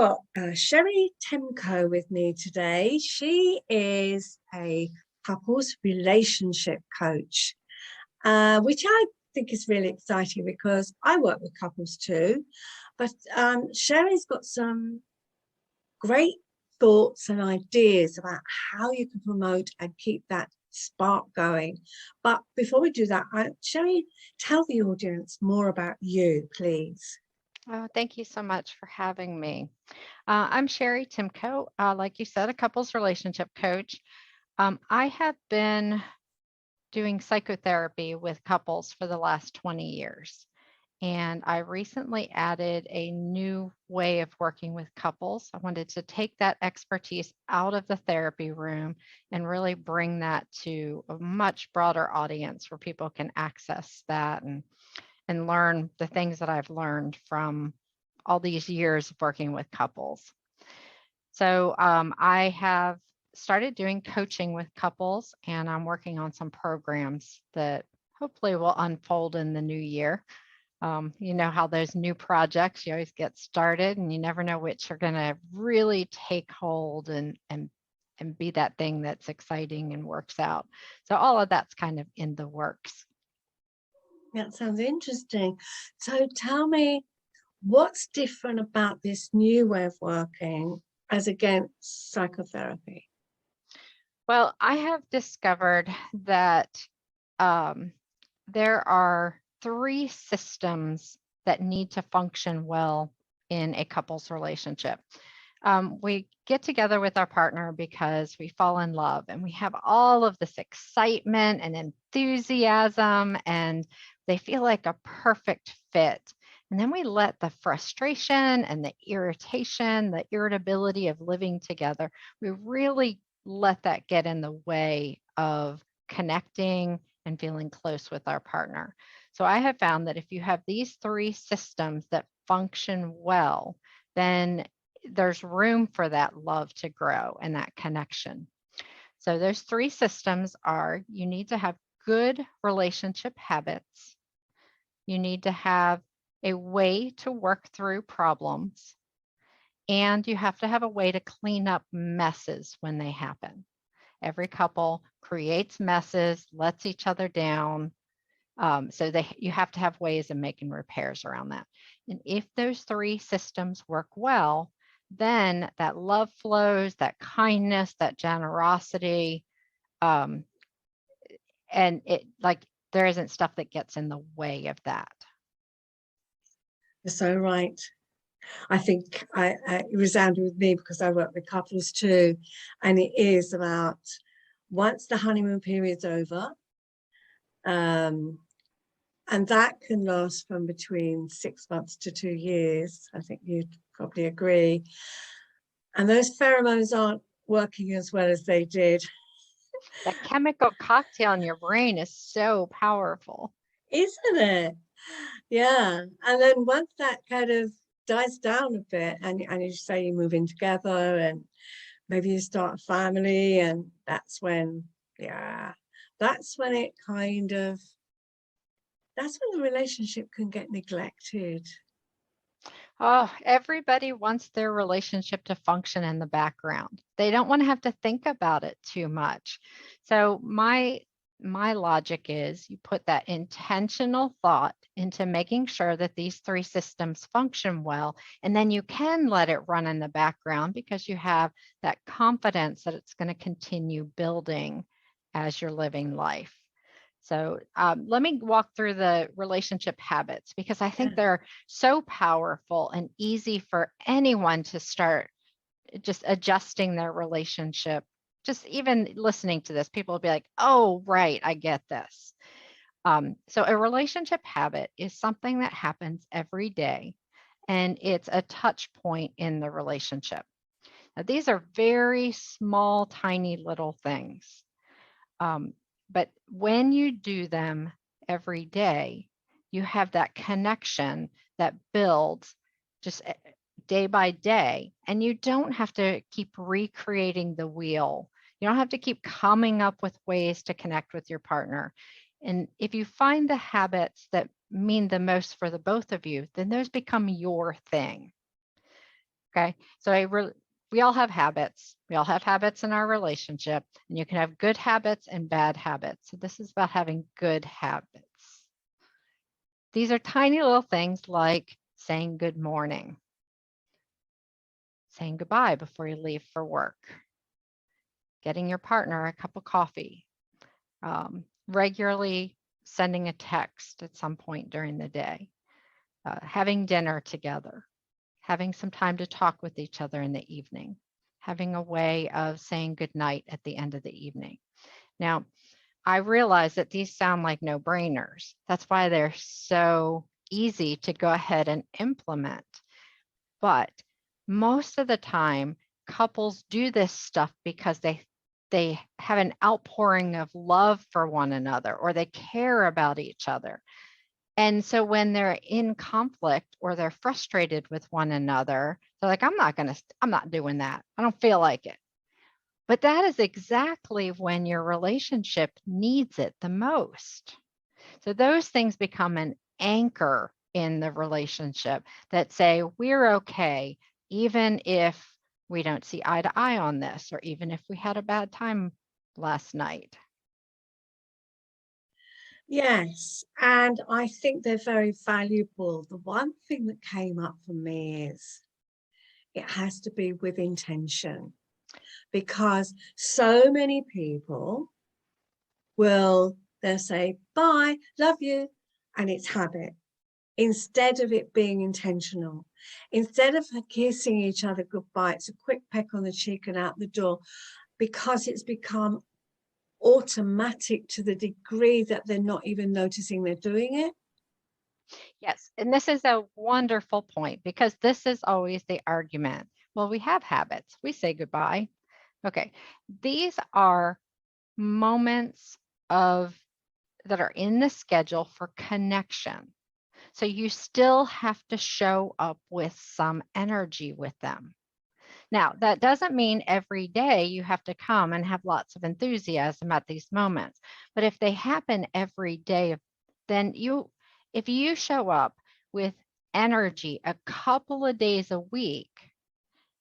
got Cheri Timko with me today. She is a couples relationship coach, which I think is really exciting because I work with couples too. But Cheri's got some great thoughts and ideas about how you can promote and keep that spark going. But before we do that, Cheri, tell the audience more about you, please. Oh, thank you so much for having me. I'm Cheri Timko, like you said, a couples relationship coach. I have been doing psychotherapy with couples for the last 20 years. And I recently added a new way of working with couples. I wanted to take that expertise out of the therapy room and really bring that to a much broader audience where people can access that and learn the things that I've learned from all these years of working with couples. So I have started doing coaching with couples, and I'm working on some programs that hopefully will unfold in the new year. You know how those new projects, you always get started and you never know which are going to really take hold and be that thing that's exciting and works out. So all of that's kind of in the works. That sounds interesting. So tell me, what's different about this new way of working as against psychotherapy? Well, I have discovered that there are three systems that need to function well in a couple's relationship. We get together with our partner because we fall in love and we have all of this excitement and enthusiasm, and they feel like a perfect fit. And then we let the frustration and the irritation, the irritability of living together, we really let that get in the way of connecting and feeling close with our partner. So I have found that if you have these three systems that function well, then there's room for that love to grow and that connection. So those three systems are: you need to have good relationship habits, you need to have a way to work through problems, and you have to have a way to clean up messes when they happen. Every couple creates messes, lets each other down. So you have to have ways of making repairs around that. And if those three systems work well, then that love flows, that kindness, that generosity, um, and it like there isn't stuff that gets in the way of that. You're so right. I think it resounded with me because I work with couples too. And it is about once the honeymoon period's over, um, and that can last from between 6 months to 2 years. I think you'd probably agree. And those pheromones aren't working as well as they did. That chemical cocktail in your brain is so powerful. Isn't it? Yeah. And then once that kind of dies down a bit and you say you move in together and maybe you start a family, and that's when, yeah, that's when it kind of, that's when the relationship can get neglected. Oh, everybody wants their relationship to function in the background. They don't want to have to think about it too much. So my logic is you put that intentional thought into making sure that these three systems function well, and then you can let it run in the background because you have that confidence that it's going to continue building as you're living life. So let me walk through the relationship habits because I think Yeah. they're so powerful and easy for anyone to start just adjusting their relationship. Just even listening to this, people will be like, oh, right, I get this. So a relationship habit is something that happens every day, and it's a touch point in the relationship. Now, these are very small, tiny little things. Um, but when you do them every day, you have that connection that builds just day by day. And you don't have to keep recreating the wheel. You don't have to keep coming up with ways to connect with your partner. And if you find the habits that mean the most for the both of you, then those become your thing. Okay. So we all have habits. We all have habits in our relationship, and you can have good habits and bad habits. So this is about having good habits. These are tiny little things like saying good morning, saying goodbye before you leave for work, getting your partner a cup of coffee, regularly sending a text at some point during the day, having dinner together, having some time to talk with each other in the evening, having a way of saying goodnight at the end of the evening. Now, I realize that these sound like no-brainers. That's why they're so easy to go ahead and implement. But most of the time, couples do this stuff because they have an outpouring of love for one another, or they care about each other. And so when they're in conflict or they're frustrated with one another, they're like, I'm not doing that. I don't feel like it. But that is exactly when your relationship needs it the most. So those things become an anchor in the relationship that say, we're okay, even if we don't see eye to eye on this, or even if we had a bad time last night. Yes, and I think they're very valuable. The one thing that came up for me is it has to be with intention, because so many people they'll say, bye, love you, and it's habit, instead of it being intentional. Instead of kissing each other goodbye, it's a quick peck on the cheek and out the door, because it's become automatic to the degree that they're not even noticing they're doing it. Yes, and this is a wonderful point, because this is always the argument. Well, we have habits. We say goodbye. Okay, these are moments that are in the schedule for connection. So you still have to show up with some energy with them. Now, that doesn't mean every day you have to come and have lots of enthusiasm at these moments. But if they happen every day, then if you show up with energy a couple of days a week,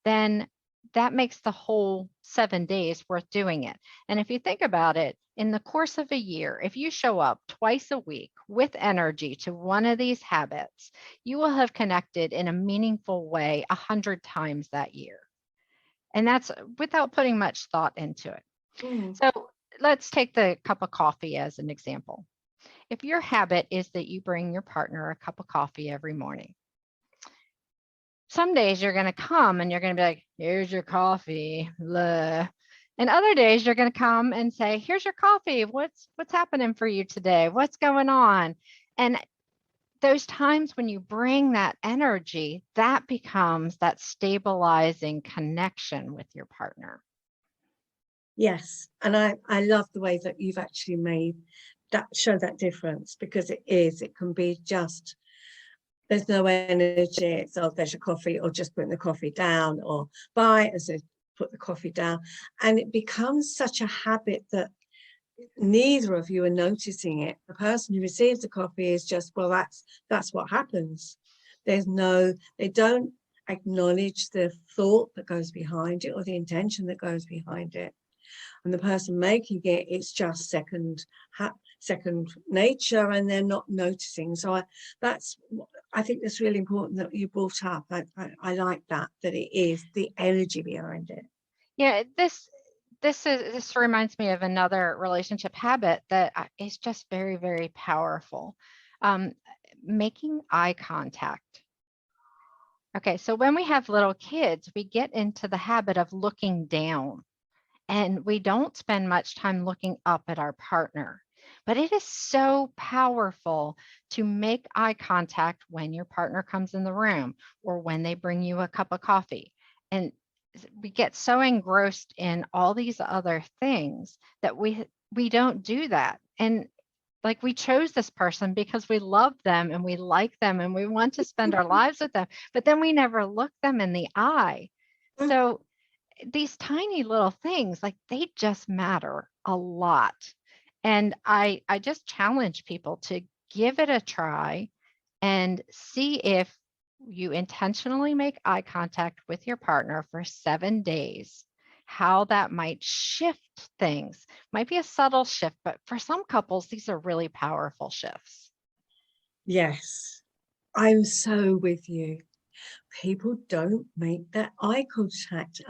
then that makes the whole 7 days worth doing it. And if you think about it, in the course of a year, if you show up twice a week with energy to one of these habits, you will have connected in a meaningful way 100 times that year. And that's without putting much thought into it. So let's take the cup of coffee as an example. If your habit is that you bring your partner a cup of coffee every morning, some days you're going to come and you're going to be like, here's your coffee. Blah. And other days you're going to come and say, here's your coffee. What's happening for you today? What's going on? And those times when you bring that energy, that becomes that stabilizing connection with your partner. Yes, and I love the way that you've actually made that, show that difference, because it can be just, there's no energy, it's, oh, there's your coffee, or just putting the coffee down, or bye, as I put the coffee down. And it becomes such a habit that neither of you are noticing it. The person who receives the coffee is just, well, that's what happens. They don't acknowledge the thought that goes behind it, or the intention that goes behind it. And the person making it, it's just second nature, and they're not noticing. So I think that's really important that you brought up. I like that it is the energy behind it. Yeah, this reminds me of another relationship habit that is just very, very powerful. Making eye contact. Okay, so when we have little kids, we get into the habit of looking down, and we don't spend much time looking up at our partner. But it is so powerful to make eye contact when your partner comes in the room, or when they bring you a cup of coffee. And we get so engrossed in all these other things that we don't do that. And like, we chose this person because we love them and we like them and we want to spend our lives with them, but then we never look them in the eye. So these tiny little things, like, they just matter a lot. And I just challenge people to give it a try and see if you intentionally make eye contact with your partner for 7 days, how that might shift things. Might be a subtle shift, but for some couples, these are really powerful shifts. Yes, I'm so with you. People don't make that eye contact.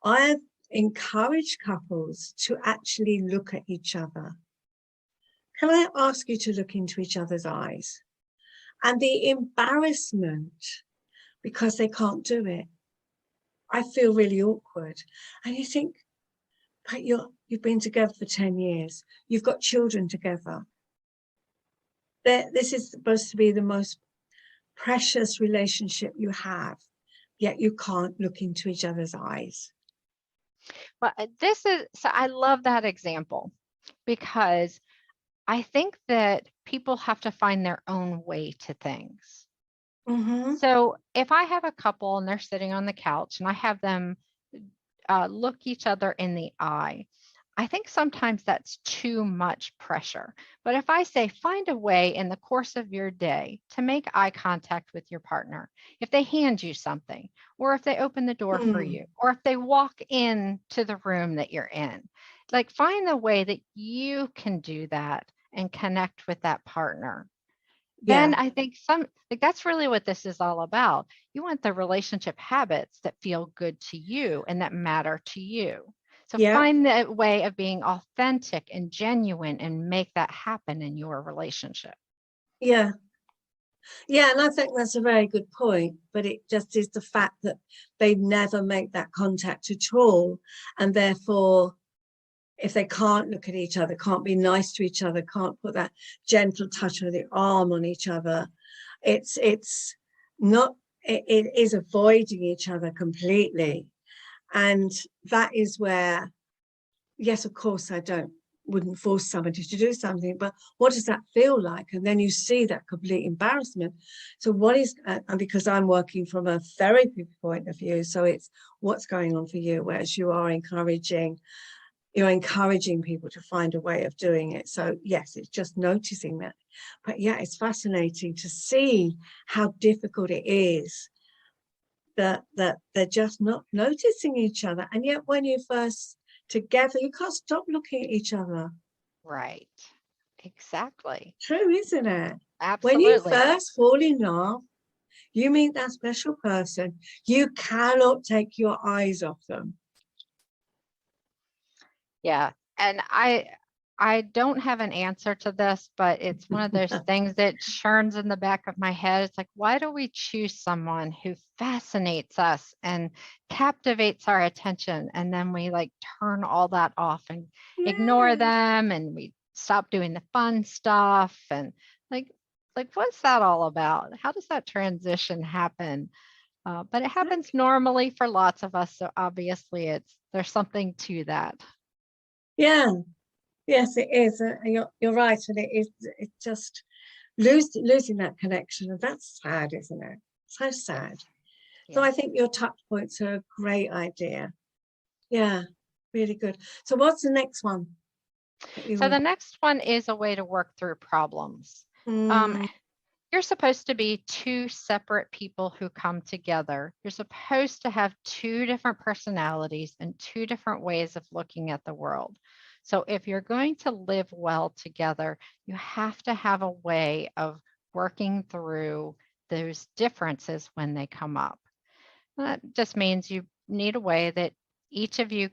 I encourage couples to actually look at each other. Can I ask you to look into each other's eyes? And the embarrassment because they can't do it. I feel really awkward. And you think, but you've been together for 10 years. You've got children together. This is supposed to be the most precious relationship you have, yet you can't look into each other's eyes. But I love that example because I think that people have to find their own way to things. Mm-hmm. So if I have a couple and they're sitting on the couch and I have them look each other in the eye, I think sometimes that's too much pressure. But if I say, find a way in the course of your day to make eye contact with your partner, if they hand you something, or if they open the door for you, or if they walk into the room that you're in, like find the way that you can do that and connect with that partner. Then Yeah, I think that's really what this is all about. You want the relationship habits that feel good to you and that matter to you. So yeah, find the way of being authentic and genuine and make that happen in your relationship. yeah. Yeah, and I think that's a very good point, but it just is the fact that they never make that contact at all. And therefore, if they can't look at each other, can't be nice to each other, can't put that gentle touch of the arm on each other, it's not, it is avoiding each other completely. And that is where, yes, of course, wouldn't force somebody to do something, but what does that feel like? And then you see that complete embarrassment. So what is, and because I'm working from a therapy point of view, so it's what's going on for you, whereas you're encouraging people to find a way of doing it. So yes, it's just noticing that. But yeah, it's fascinating to see how difficult it is that they're just not noticing each other. And yet when you first together, you can't stop looking at each other. Right. Exactly. True, isn't it? When you Absolutely. first fall in love, you meet that special person, you cannot take your eyes off them. Yeah. And I don't have an answer to this, but it's one of those things that churns in the back of my head. It's like, why do we choose someone who fascinates us and captivates our attention? And then we like turn all that off and ignore Yeah, them and we stop doing the fun stuff and like what's that all about? How does that transition happen? But it happens exactly. normally for lots of us. So obviously there's something to that. Yeah, yes, it is. You're right, and it's just losing that connection, and that's sad, isn't it? So Yes. sad. So I Yes. think your touch points are a great idea. Yeah, really good. So what's the next one that you So want? the next one is a way to work through problems. Um, Mm, you're supposed to be two separate people who come together. You're supposed to have two different personalities and two different ways of looking at the world. So if you're going to live well together, you have to have a way of working through those differences when they come up. That just means you need a way that each of you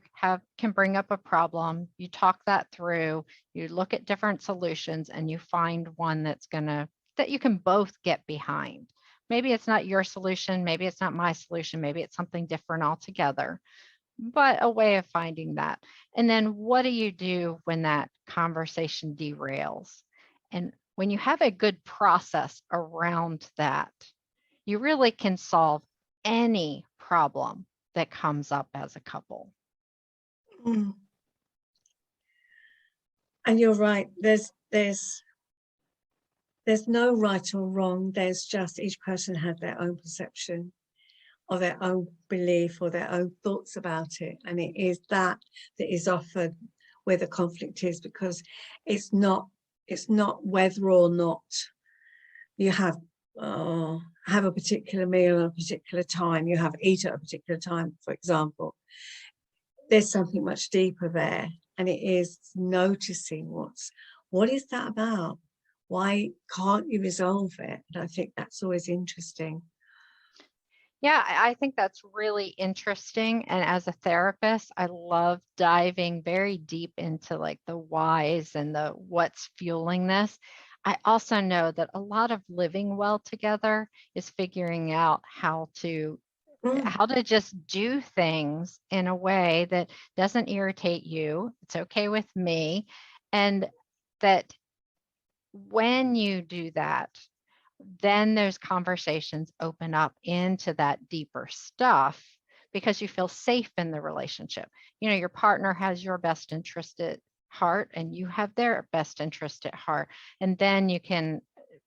can bring up a problem, you talk that through, you look at different solutions and you find one that you can both get behind. Maybe it's not your solution, maybe it's not my solution, maybe it's something different altogether, but a way of finding that. And then what do you do when that conversation derails? And when you have a good process around that, you really can solve any problem that comes up as a couple. mm. And you're right. There's no right or wrong. There's just each person has their own perception or their own belief or their own thoughts about it. And it is that is often where the conflict is, because it's not whether or not you have have a particular meal at a particular time, you have eat at a particular time, for example. There's something much deeper there, and it is noticing what is that about? Why can't you resolve it? And I think that's always interesting. Yeah, I think that's really interesting. And as a therapist, I love diving very deep into like the whys and the what's fueling this. I also know that a lot of living well together is figuring out Mm, how to just do things in a way that doesn't irritate you. It's okay with me. And that when you do that, then those conversations open up into that deeper stuff because you feel safe in the relationship. You know, your partner has your best interest at heart and you have their best interest at heart. And then you can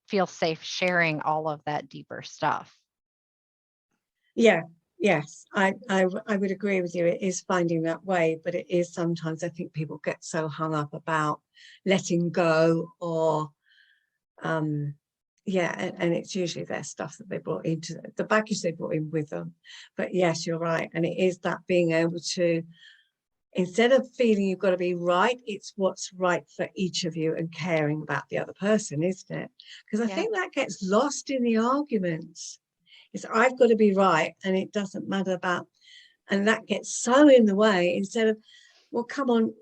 feel safe sharing all of that deeper stuff. yeah, yes, I would agree with you. It is finding that way, but it is sometimes I think people get so hung up about letting go or yeah, and it's usually their stuff that they brought into the baggage they brought in with them. But yes, you're right. And it is that being able to, instead of feeling you've got to be right, it's what's right for each of you and caring about the other person, isn't it? Because I Yeah. think that gets lost in the arguments. It's I've got to be right and it doesn't matter about, and that gets so in the way instead of, well, come on,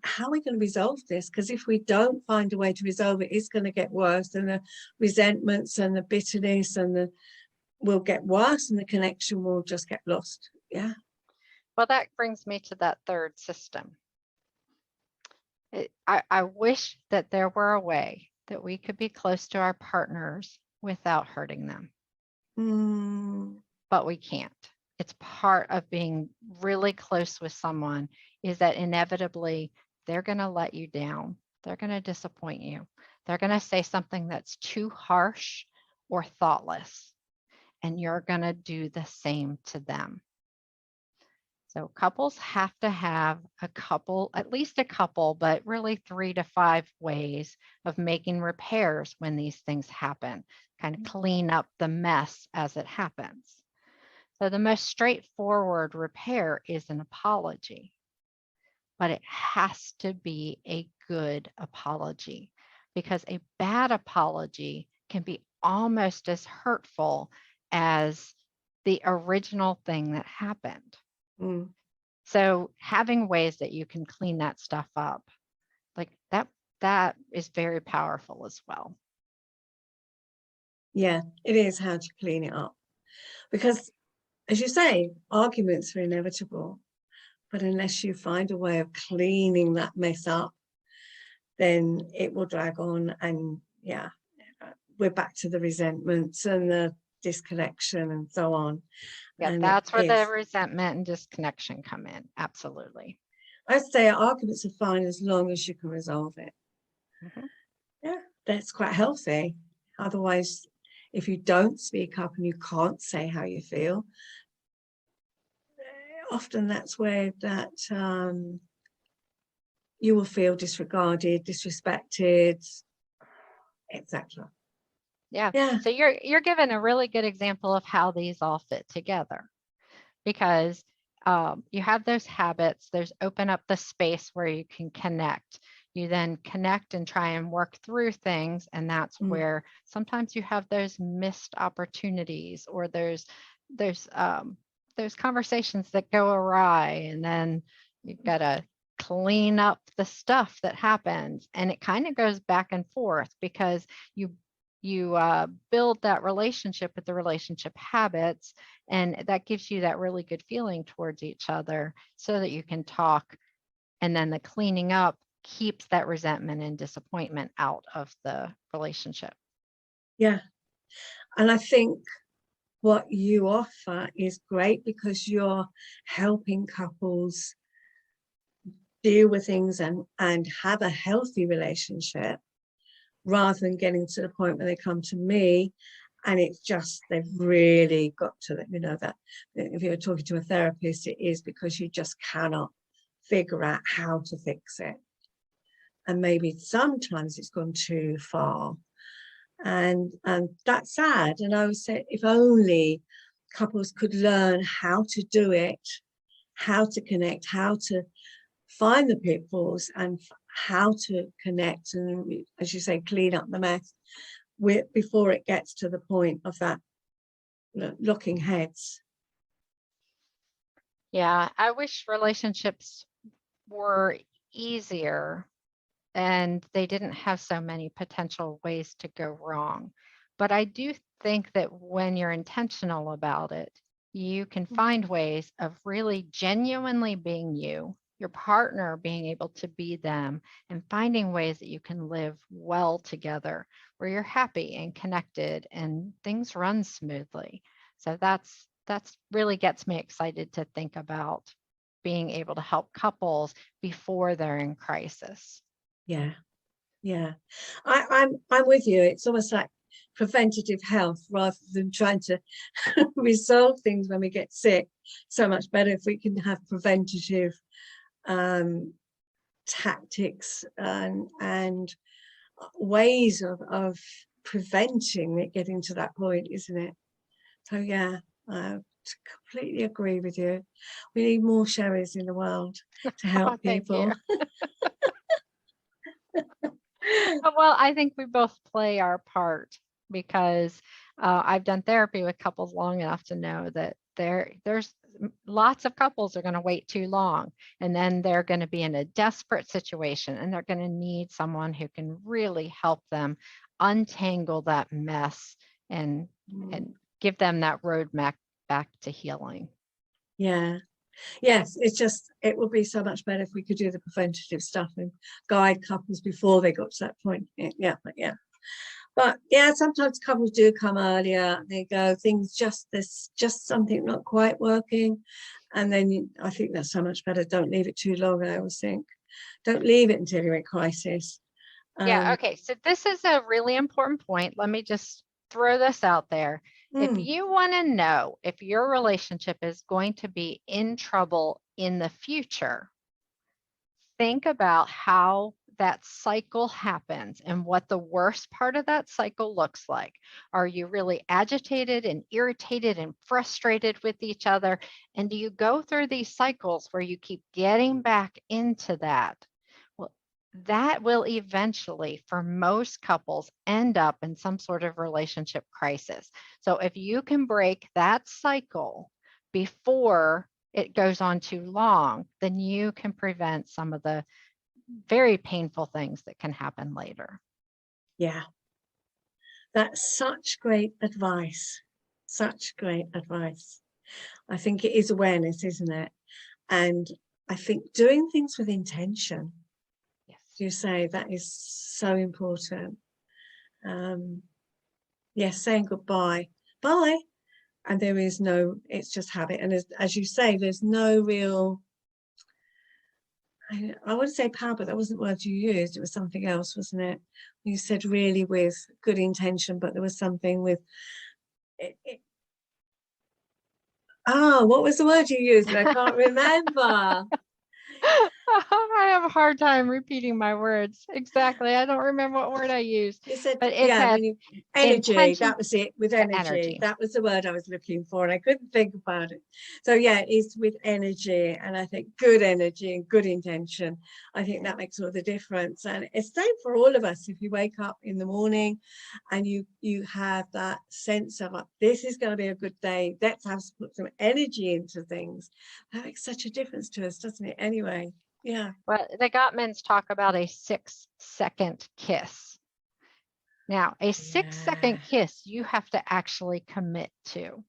how are we going to resolve this? Because if we don't find a way to resolve it, it's going to get worse, and the resentments and the bitterness and the will get worse, and the connection will just get lost. Yeah. Well, that brings me to that third system. I wish that there were a way that we could be close to our partners without hurting them, but we can't. It's part of being really close with someone is that inevitably they're going to let you down. They're going to disappoint you. They're going to say something that's too harsh or thoughtless, and you're going to do the same to them. So couples have to have at least a couple, but really 3 to 5 ways of making repairs when these things happen, kind of clean up the mess as it happens. So the most straightforward repair is an apology, but it has to be a good apology because a bad apology can be almost as hurtful as the original thing that happened. Mm. So having ways that you can clean that stuff up, like that is very powerful as well. Yeah, it is how to clean it up. Because, as you say, arguments are inevitable. But unless you find a way of cleaning that mess up, then it will drag on. And yeah, we're back to the resentments and the disconnection and so on. Yeah, And it that's where the is, resentment and disconnection come in. Absolutely. I'd say arguments are fine as long as you can resolve it. Mhm. Yeah, that's quite healthy. Otherwise, if you don't speak up and you can't say how you feel, often that's where that you will feel disregarded, disrespected, etc. Yeah. Yeah. So you're given a really good example of how these all fit together because you have those habits, there's open up the space where you can connect. You then connect and try and work through things. And that's Mm. where sometimes you have those missed opportunities or there's those conversations that go awry and then you've got to clean up the stuff that happens. And it kind of goes back and forth because you build that relationship with the relationship habits, and that gives you that really good feeling towards each other so that you can talk. And then the cleaning up keeps that resentment and disappointment out of the relationship. Yeah. And I think what you offer is great because you're helping couples deal with things and have a healthy relationship rather than getting to the point where they come to me and it's just they've really got to let me know that if you're talking to a therapist, it is because you just cannot figure out how to fix it. And maybe sometimes it's gone too far. and that's sad. And I always say, if only couples could learn how to do it, how to connect, how to find the pitfalls, and how to connect, and, as you say, clean up the mess before it gets to the point of that locking heads. Yeah, I wish relationships were easier and they didn't have so many potential ways to go wrong. But I do think that when you're intentional about it, you can find ways of really genuinely being you, your partner being able to be them, and finding ways that you can live well together where you're happy and connected and things run smoothly. So that's really gets me excited to think about being able to help couples before they're in crisis. Yeah, yeah. I'm with you. It's almost like preventative health rather than trying to resolve things when we get sick. So much better if we can have preventative tactics and ways of preventing it getting to that point, isn't it? So yeah, I completely agree with you. We need more Cheris in the world to help Thank people. you. Well, I think we both play our part because I've done therapy with couples long enough to know that there's lots of couples are going to wait too long, and then they're going to be in a desperate situation and they're going to need someone who can really help them untangle that mess and give them that roadmap back to healing. Yeah. Yes, it would be so much better if we could do the preventative stuff and guide couples before they got to that point. Yeah, but yeah, sometimes couples do come earlier. They go, things just something not quite working, and then I think that's so much better. Don't leave it too long. I always think, don't leave it until you're in crisis. Yeah, okay. So this is a really important point. Let me just throw this out there. If you want to know if your relationship is going to be in trouble in the future, think about how that cycle happens and what the worst part of that cycle looks like. Are you really agitated and irritated and frustrated with each other? And do you go through these cycles where you keep getting back into that? Well, that will eventually, for most couples, end up in some sort of relationship crisis. So if you can break that cycle before it goes on too long, then you can prevent some of the very painful things that can happen later. Yeah, that's such great advice. Such great advice. I think it is awareness, isn't it? And I think doing things with intention. Yes. You say that is so important. Yes, saying goodbye, bye, and there is no, it's just habit. And as you say, there's no real, I would say power, but that wasn't the word you used. It was something else, wasn't it? You said really with good intention, but there was something with what was the word you used? I can't remember. I have a hard time repeating my words. Exactly. I don't remember what word I used. You said, but it yeah, had energy. That was it, with to energy. That was the word I was looking for, and I couldn't think about it. So yeah, it's with energy, and I think good energy and good intention. I think that makes all the difference, and it's same for all of us. If you wake up in the morning, and you have that sense of this is going to be a good day. Let's put some energy into things. That makes such a difference to us, doesn't it? Anyway. Yeah. Well, the Gottmans talk about a 6-second kiss. Now, a 6-second kiss, you have to actually commit to.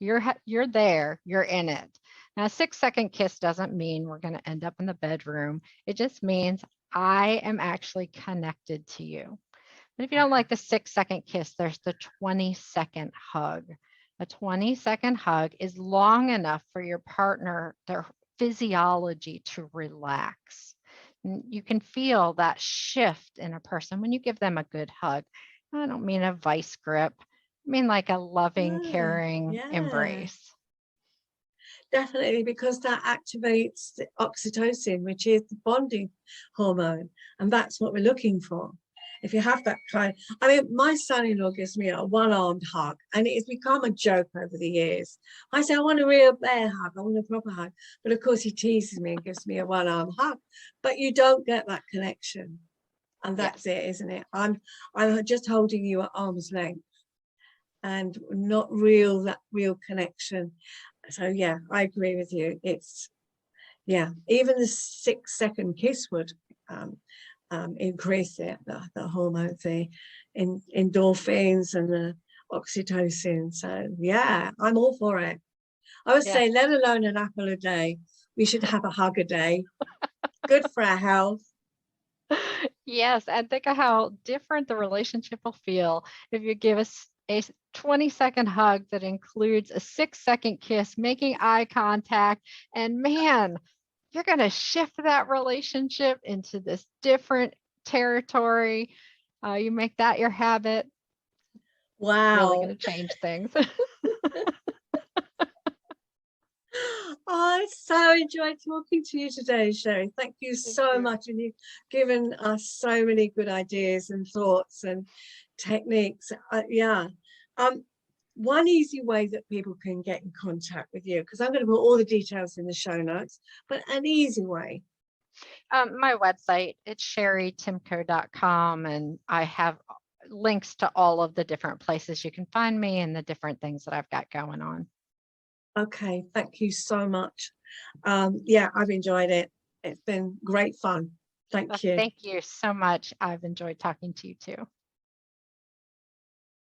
You're there, you're in it. Now, a 6-second kiss doesn't mean we're going to end up in the bedroom. It just means I am actually connected to you. But if you don't like the 6-second kiss, there's the 20-second hug. A 20-second hug is long enough for your partner, their physiology to relax. You can feel that shift in a person when you give them a good hug. I don't mean a vice grip. I mean like a loving, caring embrace. Definitely, because that activates the oxytocin, which is the bonding hormone, and that's what we're looking for. if you have that kind, I mean, my son-in-law gives me a one-armed hug, and it's become a joke over the years. I say, I want a real bear hug, I want a proper hug. But of course he teases me and gives me a one-armed hug. But you don't get that connection. And that's Yes. it, isn't it? I'm just holding you at arm's length and not that real connection. So yeah, I agree with you. It's, yeah, even the 6-second kiss would increase it, the hormones, the endorphins and the oxytocin. So yeah, I'm all for it. I would Yeah. say, let alone an apple a day, we should have a hug a day. Good for our health. Yes, and think of how different the relationship will feel if you give us a 20-second hug that includes a 6-second kiss, making eye contact, and man, you're going to shift that relationship into this different territory. You make that your habit, really going Wow. to change things. I so enjoyed talking to you today, Cheri. Thank you Thank so you. much. And you've given us so many good ideas and thoughts and techniques. Yeah. One easy way that people can get in contact with you, because I'm going to put all the details in the show notes, but an easy way. My website, it's cheritimko.com, and I have links to all of the different places you can find me and the different things that I've got going on. Okay. Thank you so much. Yeah, I've enjoyed it. It's been great fun. Thank you. Thank you so much. I've enjoyed talking to you too.